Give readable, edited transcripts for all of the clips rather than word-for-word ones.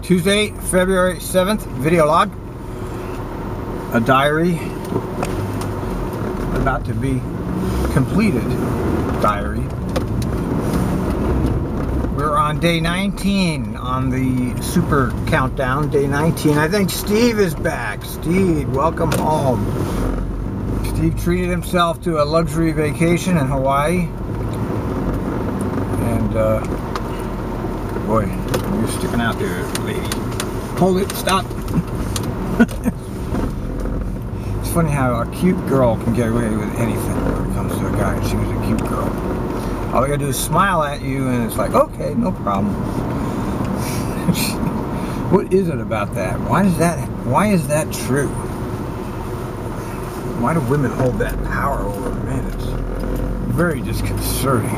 Tuesday, February 7th, video log. A diary about to be completed. Diary. We're on day 19 on the super countdown. Day 19. I think Steve is back. Steve, welcome home. Steve treated himself to a luxury vacation in Hawaii. And, boy, you're sticking out there, lady. Hold it, stop. It's funny how a cute girl can get away with anything when it comes to a guy. She was a cute girl. All they gotta do is smile at you and it's like, okay, no problem. What is it about that? Why is that true? Why do women hold that power over men? It's very disconcerting.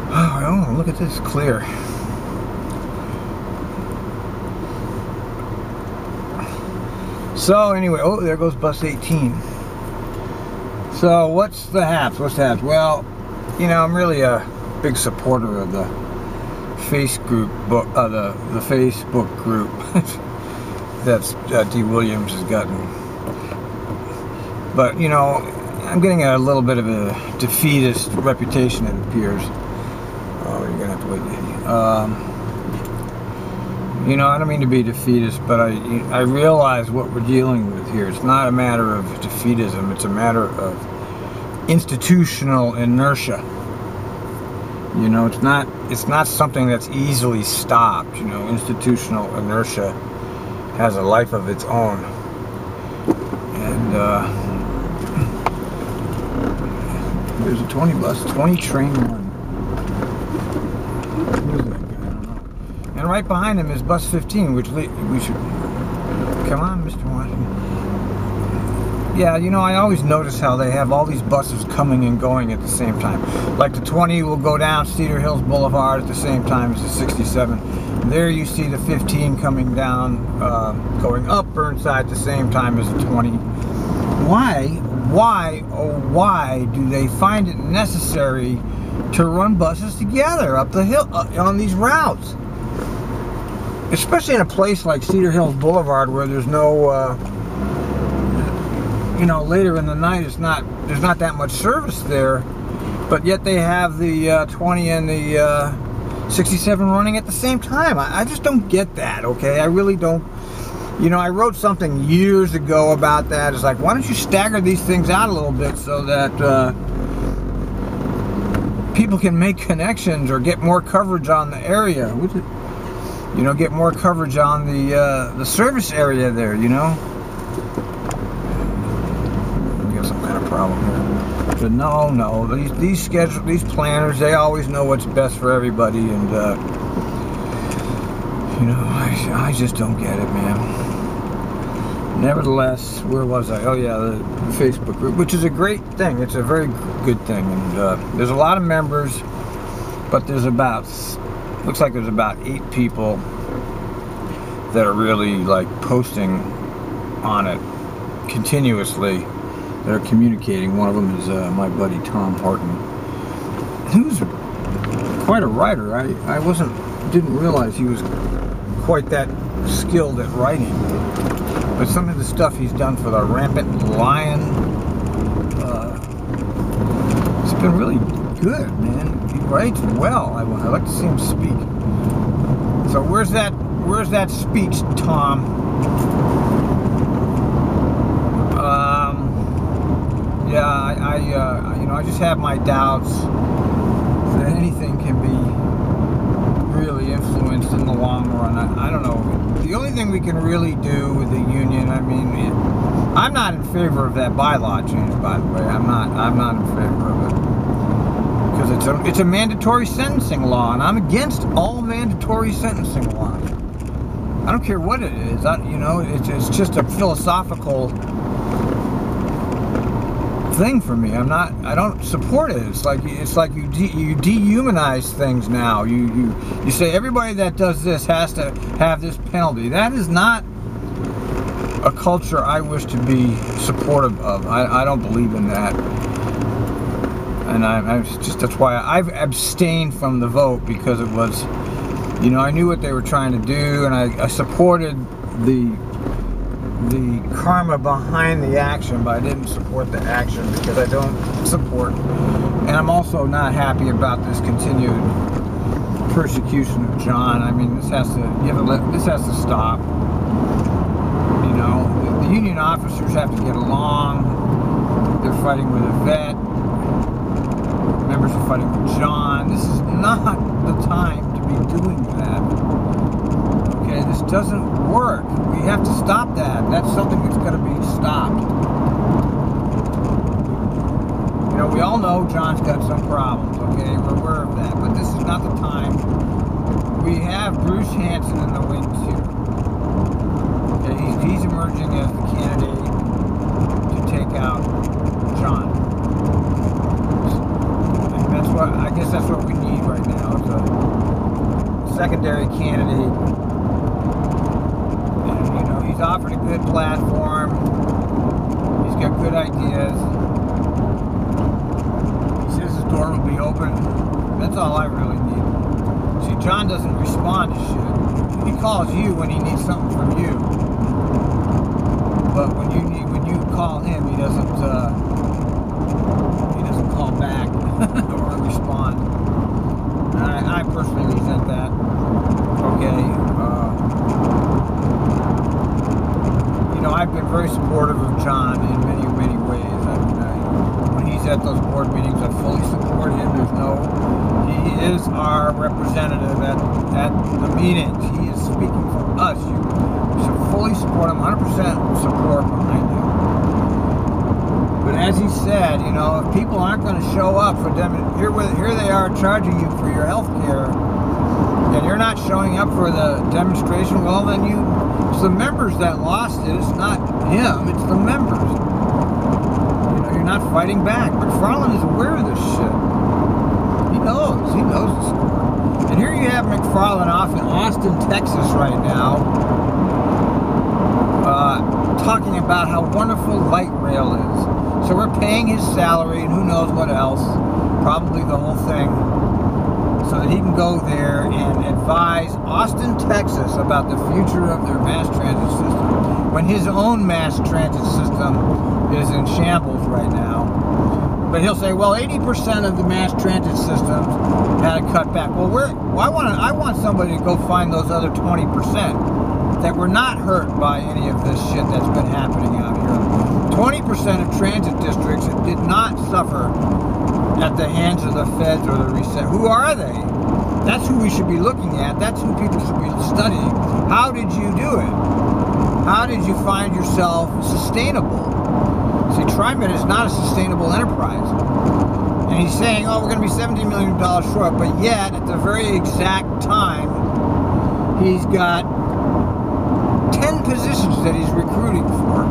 Oh, look at this, clear. So anyway, oh, there goes bus 18. So what's the haps? What's the haps? Well, you know, I'm really a big supporter of the Facebook group that's D. Williams has gotten. But you know, I'm getting a little bit of a defeatist reputation, it appears. Oh, you're gonna have to wait, lady. You know, I don't mean to be defeatist, but I realize what we're dealing with here. It's not a matter of defeatism. It's a matter of institutional inertia. You know, it's not something that's easily stopped. You know, institutional inertia has a life of its own. And there's a 20 bus, 20 train run. And right behind him is bus 15, which we should... Come on, Mr. Washington. Yeah, you know, I always notice how they have all these buses coming and going at the same time. Like the 20 will go down Cedar Hills Boulevard at the same time as the 67. There you see the 15 coming down, going up Burnside at the same time as the 20. Why, oh why do they find it necessary to run buses together up the hill, on these routes? Especially in a place like Cedar Hills Boulevard where there's no, you know, later in the night there's not that much service there, but yet they have the 20 and the 67 running at the same time. I just don't get that, okay? I really don't. You know, I wrote something years ago about that. It's like, why don't you stagger these things out a little bit so that people can make connections or get more coverage on the area? You know, get more coverage on the service area there, you know? We got some kind of problem here. But no, these planners, they always know what's best for everybody, and you know, I just don't get it, man. Nevertheless, where was I? Oh yeah, the Facebook group, which is a great thing. It's a very good thing, and there's a lot of members, but there's looks like there's about 8 people that are really like posting on it continuously, that are communicating. One of them is my buddy Tom Horton, who's quite a writer. I didn't realize he was quite that skilled at writing, but some of the stuff he's done for the Rampant Lion, it's been really good, man. He writes well. I like to see him speak. So where's that speech, Tom? Yeah, you know, I just have my doubts that anything can be really influenced in the long run. I don't know. The only thing we can really do with the union, I mean, I'm not in favor of that bylaw change, by the way. I'm not in favor of it. Because it's a mandatory sentencing law, and I'm against all mandatory sentencing laws. I don't care what it is. You know, it's just a philosophical thing for me. I don't support it. It's like you dehumanize things now. You say everybody that does this has to have this penalty. That is not a culture I wish to be supportive of. I don't believe in that. And that's why I've abstained from the vote, because it was, I knew what they were trying to do, and I supported the karma behind the action, but I didn't support the action because I don't support, and I'm also not happy about this continued persecution of John. I mean, this has to stop. The union officers have to get along. They're fighting with a vet. Members are fighting with John. This is not the time to be doing that. Okay, this doesn't work. We have to stop that. That's something that's got to be stopped. We all know John's got some problems, okay? We're aware of that. But this is not the time. We have Bruce Hansen in the wings here. Okay, he's emerging as the candidate to take out John. And I guess that's what we need right now. It's a secondary candidate. He's offered a good platform. He's got good ideas. He says his door will be open. That's all I really need. See, John doesn't respond to shit. He calls you when he needs something from you. But when you call him, he doesn't call back or respond. I personally resent that. Okay. I've been very supportive of John in many, many ways. When he's at those board meetings, I fully support him. He is our representative at the meetings. He is speaking for us. You should fully support him, 100% support behind him. But as he said, if people aren't going to show up for them, here they are charging you for your health care, and you're not showing up for the demonstration, well, then it's the members that lost it. It's not him, it's the members. You're not fighting back. McFarland is aware of this shit. He knows the score. And here you have McFarland off in Austin, Texas right now, talking about how wonderful light rail is. So we're paying his salary and who knows what else, probably the whole thing, so that he can go there and advise Austin, Texas about the future of their mass transit system, when his own mass transit system is in shambles right now. But he'll say, well, 80% of the mass transit systems had to cut back. Well, I want somebody to go find those other 20% that were not hurt by any of this shit that's been happening out here. 20% of transit districts did not suffer at the hands of the feds or the reset. Who are they? That's who we should be looking at. That's who people should be studying. How did you do it? How did you find yourself sustainable? See, TriMet is not a sustainable enterprise. And he's saying, oh, we're going to be $17 million short, but yet, at the very exact time, he's got 10 positions that he's recruiting for.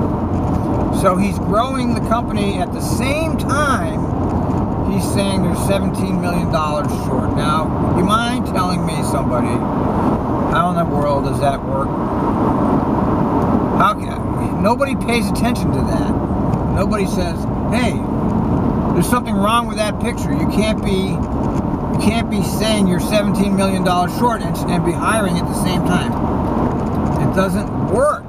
So he's growing the company at the same time he's saying they're $17 million short. Now, you mind telling me, somebody, how in the world does that work? Nobody pays attention to that. Nobody says, hey, there's something wrong with that picture. You can't be saying you're $17 million short and be hiring at the same time. It doesn't work.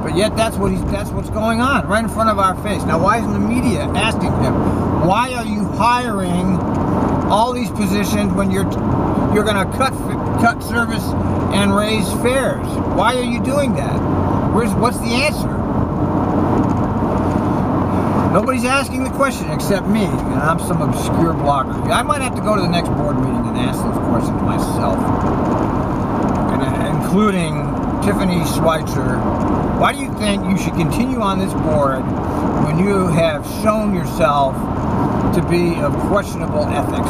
But yet that's what's going on right in front of our face. Now, why isn't the media asking him, why are you hiring all these positions when you're going to cut service and raise fares? Why are you doing that? What's the answer? Nobody's asking the question except me, and I'm some obscure blogger. I might have to go to the next board meeting and ask those questions myself, including Tiffany Schweitzer. Why do you think you should continue on this board when you have shown yourself to be of questionable ethics?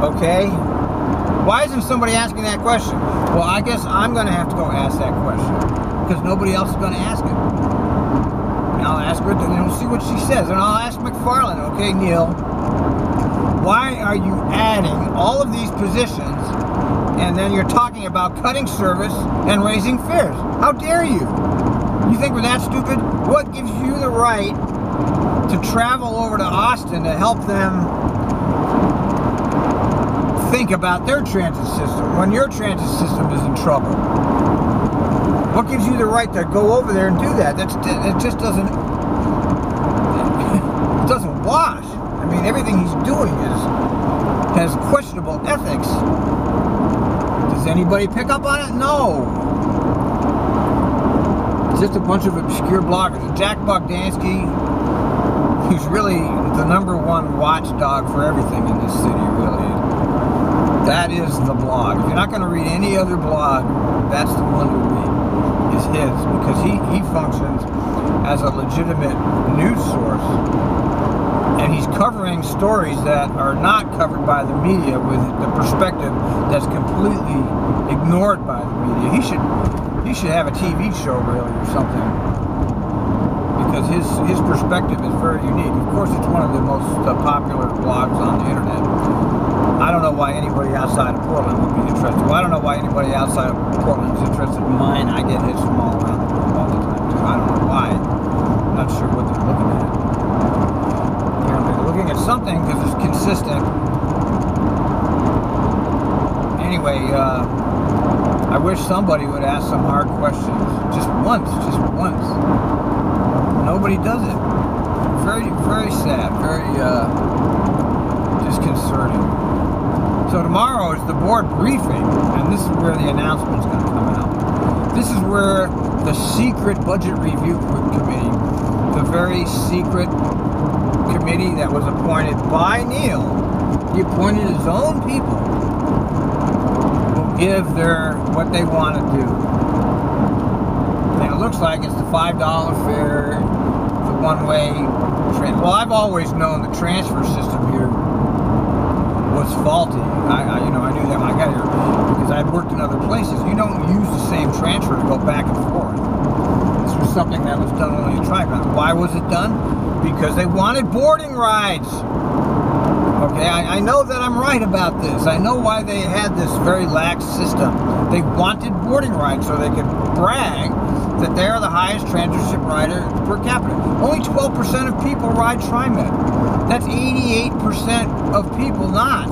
Okay? Why isn't somebody asking that question? Well, I guess I'm going to have to go ask that question because nobody else is going to ask it. I'll ask her, see what she says. And I'll ask McFarland, okay, Neil, why are you adding all of these positions and then you're talking about cutting service and raising fares? How dare you? You think we're that stupid? What gives you the right to travel over to Austin to help them think about their transit system when your transit system is in trouble? What gives you the right to go over there and do that? It just doesn't wash. I mean, everything he's doing has questionable ethics. Does anybody pick up on it? No. It's just a bunch of obscure bloggers. Jack Bogdansky, who's really the #1 watchdog for everything in this city, really. That is the blog. If you're not going to read any other blog, that's the one to read. Is his, because he functions as a legitimate news source, and he's covering stories that are not covered by the media with the perspective that's completely ignored by the media. He should have a TV show, really, or something, because his perspective is very unique. Of course, it's one of the most popular blogs on the internet. I don't know why anybody outside of Portland would be interested. Well, I don't know why anybody outside of Portland is interested in mine. I get hits from all around the world all the time, too. I don't know why. I'm not sure what they're looking at. They're looking at something because it's consistent. Anyway, I wish somebody would ask some hard questions. Just once. Nobody does it. Very, very sad. Very disconcerting. So tomorrow is the board briefing, and this is where the announcement's going to come out. This is where the secret budget review committee, the very secret committee that was appointed by Neil, he appointed his own people, will give what they want to do. And it looks like it's the $5 fare, the one-way train. Well, I've always known the transfer system here was faulty. I knew that when I got here because I'd worked in other places. You don't use the same transfer to go back and forth. This was something that was done only in Tri-Bound. Why was it done? Because they wanted boarding rides. Okay, I know that I'm right about this. I know why they had this very lax system. They wanted boarding rides so they could brag that they're the highest transit rider per capita. Only 12% of people ride TriMet. That's 88% of people not.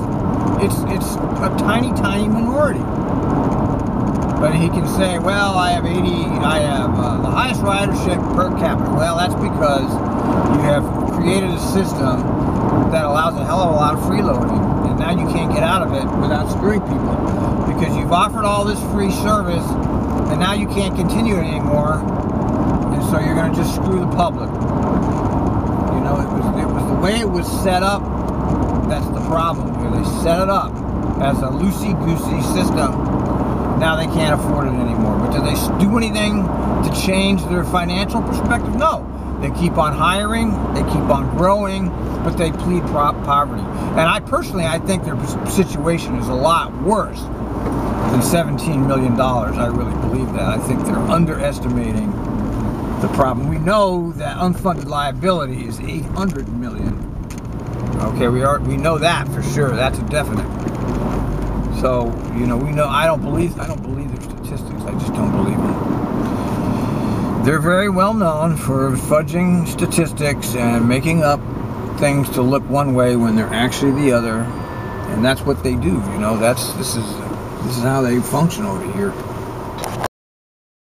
It's a tiny, tiny minority. But he can say, well, I have the highest ridership per capita. Well, that's because you have created a system that allows a hell of a lot of freeloading. And now you can't get out of it without screwing people. Because you've offered all this free service, and now you can't continue it anymore. And so you're going to just screw the public. You know, it was the way it was set up. That's the problem here. They set it up as a loosey-goosey system. Now they can't afford it anymore. But do they do anything to change their financial perspective? No. They keep on hiring, they keep on growing, but they plead poverty. And I think their situation is a lot worse than $17 million. I really believe that. I think they're underestimating the problem. We know that unfunded liability is $800 million. Okay, we know that for sure. That's a definite. So, we know. I don't believe their statistics. I just don't believe them. They're very well known for fudging statistics and making up things to look one way when they're actually the other, and that's what they do. This is how they function over here.